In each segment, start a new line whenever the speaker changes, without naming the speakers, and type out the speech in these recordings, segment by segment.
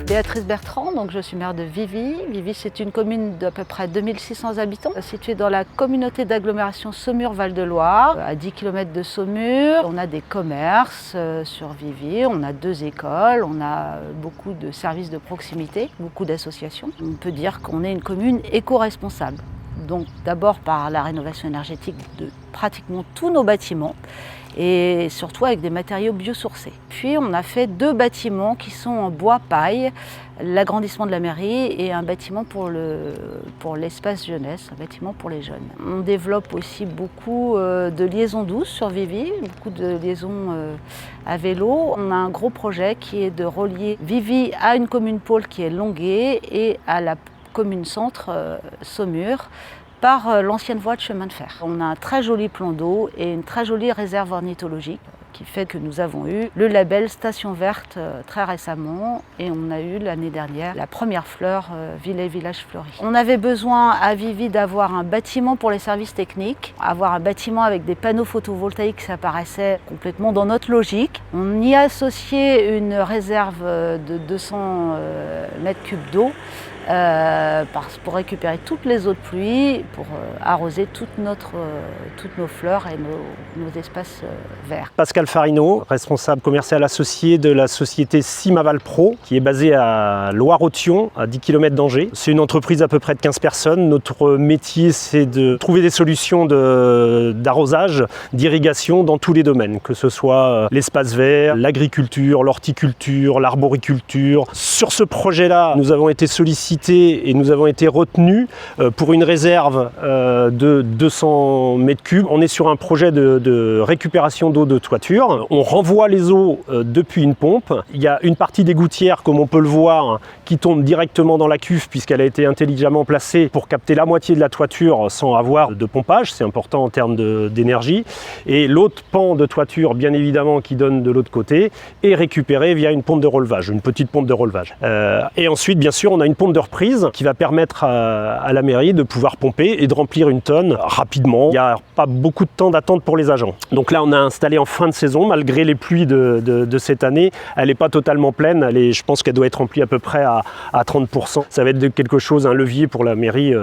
Béatrice Bertrand, donc je suis maire de Vivy. Vivy, c'est une commune d'à peu près 2600 habitants, située dans la communauté d'agglomération Saumur-Val-de-Loire, à 10 km de Saumur. On a des commerces sur Vivy, on a 2 écoles, on a beaucoup de services de proximité, beaucoup d'associations. On peut dire qu'on est une commune éco-responsable. Donc d'abord par la rénovation énergétique de pratiquement tous nos bâtiments, et surtout avec des matériaux biosourcés. Puis on a fait 2 bâtiments qui sont en bois paille, l'agrandissement de la mairie et un bâtiment pour l'espace jeunesse, un bâtiment pour les jeunes. On développe aussi beaucoup de liaisons douces sur Vivy, beaucoup de liaisons à vélo. On a un gros projet qui est de relier Vivy à une commune pôle qui est Longué et à la commune centre Saumur, par l'ancienne voie de chemin de fer. On a un très joli plan d'eau et une très jolie réserve ornithologique qui fait que nous avons eu le label Station Verte très récemment et on a eu l'année dernière la première fleur Ville et Village Fleuri. On avait besoin à Vivy d'avoir un bâtiment pour les services techniques, avoir un bâtiment avec des panneaux photovoltaïques, ça paraissait complètement dans notre logique. On y a associé une réserve de 200 mètres cubes d'eau pour récupérer toutes les eaux de pluie, pour arroser toutes nos fleurs et nos espaces verts.
Pascal Farino, responsable commercial associé de la société Simaval Pro, qui est basée à Loire-Othion, à 10 km d'Angers. C'est une entreprise à peu près de 15 personnes. Notre métier, c'est de trouver des solutions d'arrosage, d'irrigation dans tous les domaines, que ce soit l'espace vert, l'agriculture, l'horticulture, l'arboriculture. Sur ce projet-là, nous avons été sollicités et nous avons été retenus pour une réserve de 200 mètres cubes. On est sur un projet de récupération d'eau de toiture. On renvoie les eaux depuis une pompe. Il y a une partie des gouttières, comme on peut le voir, qui tombe directement dans la cuve puisqu'elle a été intelligemment placée pour capter la moitié de la toiture sans avoir de pompage. C'est important en termes d'énergie. Et l'autre pan de toiture, bien évidemment, qui donne de l'autre côté, est récupéré via une pompe de relevage, une petite pompe de relevage. Et ensuite, bien sûr, on a une pompe de reprise qui va permettre à la mairie de pouvoir pomper et de remplir une tonne rapidement. Il n'y a pas beaucoup de temps d'attente pour les agents. Donc là, on a installé en fin de saison, malgré les pluies de cette année. Elle n'est pas totalement pleine. Je pense qu'elle doit être remplie à peu près à 30%. Ça va être quelque chose, un levier pour la mairie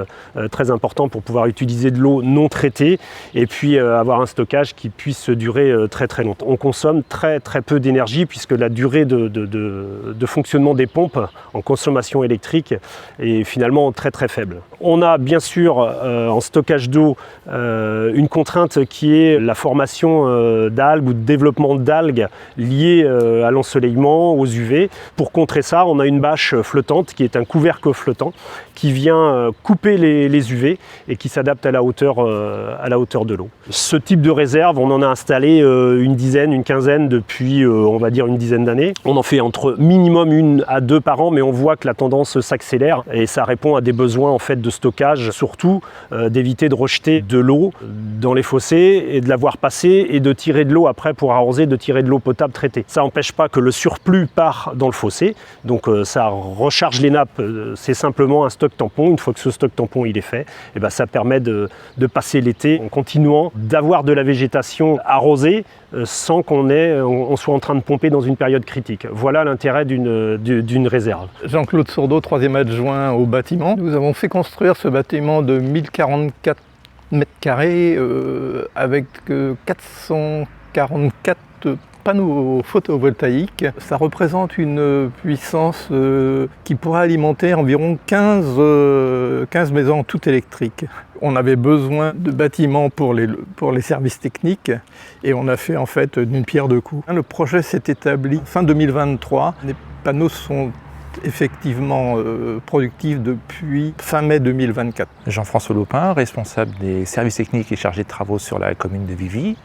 très important pour pouvoir utiliser de l'eau non traitée et puis avoir un stockage qui puisse durer très très longtemps. On consomme très très peu d'énergie puisque la durée de fonctionnement des pompes en consommation électrique est finalement très très faible. On a bien sûr en stockage d'eau une contrainte qui est la formation d'algues ou de développement d'algues liées à l'ensoleillement, aux UV. Pour contrer ça, on a une bâche flottante qui est un couvercle flottant qui vient couper les UV et qui s'adapte à la hauteur de l'eau. Ce type de réserve, on en a installé une dizaine, une quinzaine depuis on va dire une dizaine d'années. On en fait entre minimum 1 à 2 par an, mais on voit que la tendance s'accélère et ça répond à des besoins en fait de stockage, surtout d'éviter de rejeter de l'eau dans les fossés et de la voir passer et de tirer de l'eau après pour arroser, de tirer de l'eau potable traitée. Ça n'empêche pas que le surplus part dans le fossé, donc ça recharge les nappes, c'est simplement un stock tampon. Une fois que ce stock tampon il est fait, et ben, ça permet de passer l'été en continuant d'avoir de la végétation arrosée sans qu'on soit en train de pomper dans une période critique. Voilà l'intérêt d'une réserve.
Jean-Claude Sourdeau, 3e adjoint au bâtiment. Nous avons fait construire ce bâtiment de 1044 mètres carrés avec 444 panneaux photovoltaïques. Ça représente une puissance qui pourrait alimenter environ 15 maisons toutes électriques. On avait besoin de bâtiments pour les services techniques et on a fait en fait d'une pierre deux coups. Le projet s'est établi fin 2023. Les panneaux sont effectivement productif depuis fin mai 2024.
Jean-François Lopin, responsable des services techniques et chargé de travaux sur la commune de Vivy.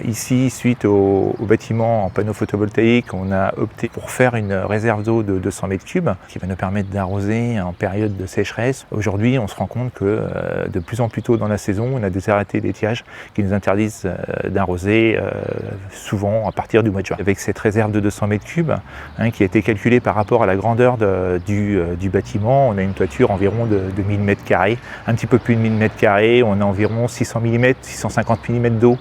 Ici, suite au bâtiment en panneaux photovoltaïques, on a opté pour faire une réserve d'eau de 200 m3 qui va nous permettre d'arroser en période de sécheresse. Aujourd'hui, on se rend compte que de plus en plus tôt dans la saison, on a des arrêtés d'étiage qui nous interdisent d'arroser souvent à partir du mois de juin. Avec cette réserve de 200 m3 qui a été calculée par rapport à la grandeur du bâtiment, on a une toiture environ de 1000 m², un petit peu plus de 1000 m², on a environ 600 mm, 650 mm d'eau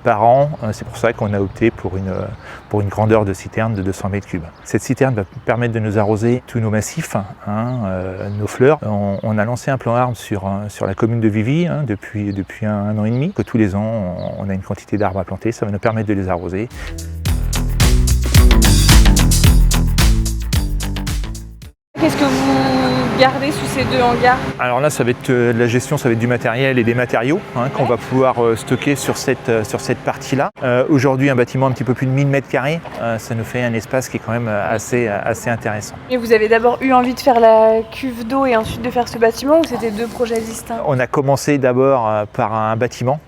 par an. C'est pour ça qu'on a opté pour une grandeur de citerne de 200 m3. Cette citerne va permettre de nous arroser tous nos massifs, nos fleurs. On a lancé un plan arbre sur la commune de Vivy depuis un an et demi. Que tous les ans, on a une quantité d'arbres à planter, ça va nous permettre de les arroser.
Qu'est-ce que vous gardez sous ces 2 hangars?
Alors là, ça va être de la gestion, ça va être du matériel et des matériaux qu'on va pouvoir stocker sur cette partie-là. Aujourd'hui, un bâtiment un petit peu plus de 1000 m², ça nous fait un espace qui est quand même assez intéressant.
Et vous avez d'abord eu envie de faire la cuve d'eau et ensuite de faire ce bâtiment, ou c'était 2 projets distincts?
On a commencé d'abord par un bâtiment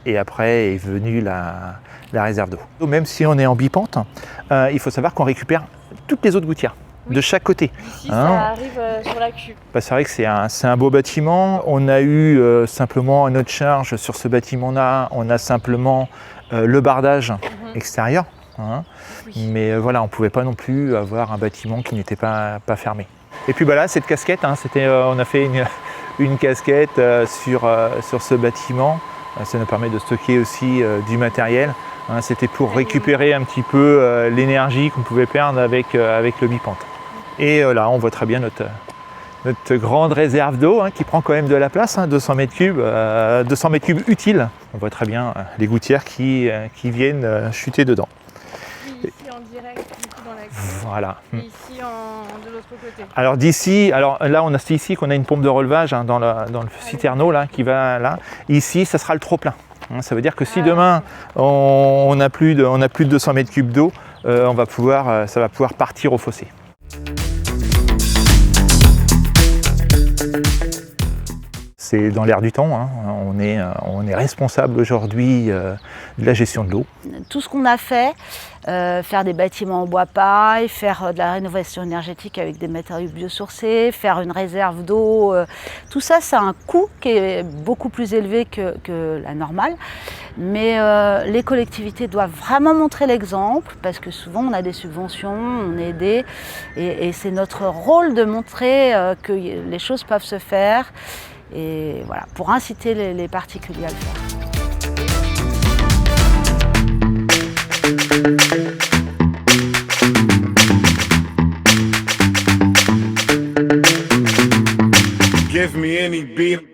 et après est venue la réserve d'eau. Même si on est en bipente, il faut savoir qu'on récupère toutes les eaux de gouttière. De chaque côté.
Ici, ça arrive sur la cuve.
C'est vrai que c'est un beau bâtiment. On a eu simplement à notre charge sur ce bâtiment-là, on a simplement le bardage extérieur.
Oui.
Mais voilà, on ne pouvait pas non plus avoir un bâtiment qui n'était pas fermé. Et puis là, cette casquette, on a fait une casquette sur ce bâtiment. Ça nous permet de stocker aussi du matériel. C'était pour récupérer un petit peu l'énergie qu'on pouvait perdre avec le bipente. Et là, on voit très bien notre grande réserve d'eau qui prend quand même de la place, 200 m3, 200 m3 utiles. On voit très bien les gouttières qui viennent chuter dedans.
Oui, ici en direct, du coup, dans la cuve.
Voilà.
Et ici de l'autre côté.
Alors là, c'est ici qu'on a une pompe de relevage dans le citerneau là, qui va là. Ici, ça sera le trop-plein. Ça veut dire que si demain on n'a plus de 200 m3 d'eau, ça va pouvoir partir au fossé. C'est dans l'air du temps, on est responsable aujourd'hui de la gestion de l'eau.
Tout ce qu'on a fait, faire des bâtiments en bois paille, faire de la rénovation énergétique avec des matériaux biosourcés, faire une réserve d'eau, tout ça, ça a un coût qui est beaucoup plus élevé que la normale. Mais les collectivités doivent vraiment montrer l'exemple parce que souvent on a des subventions, on est aidé et c'est notre rôle de montrer que les choses peuvent se faire. Et voilà, pour inciter les particuliers à le faire.
Give me any beat.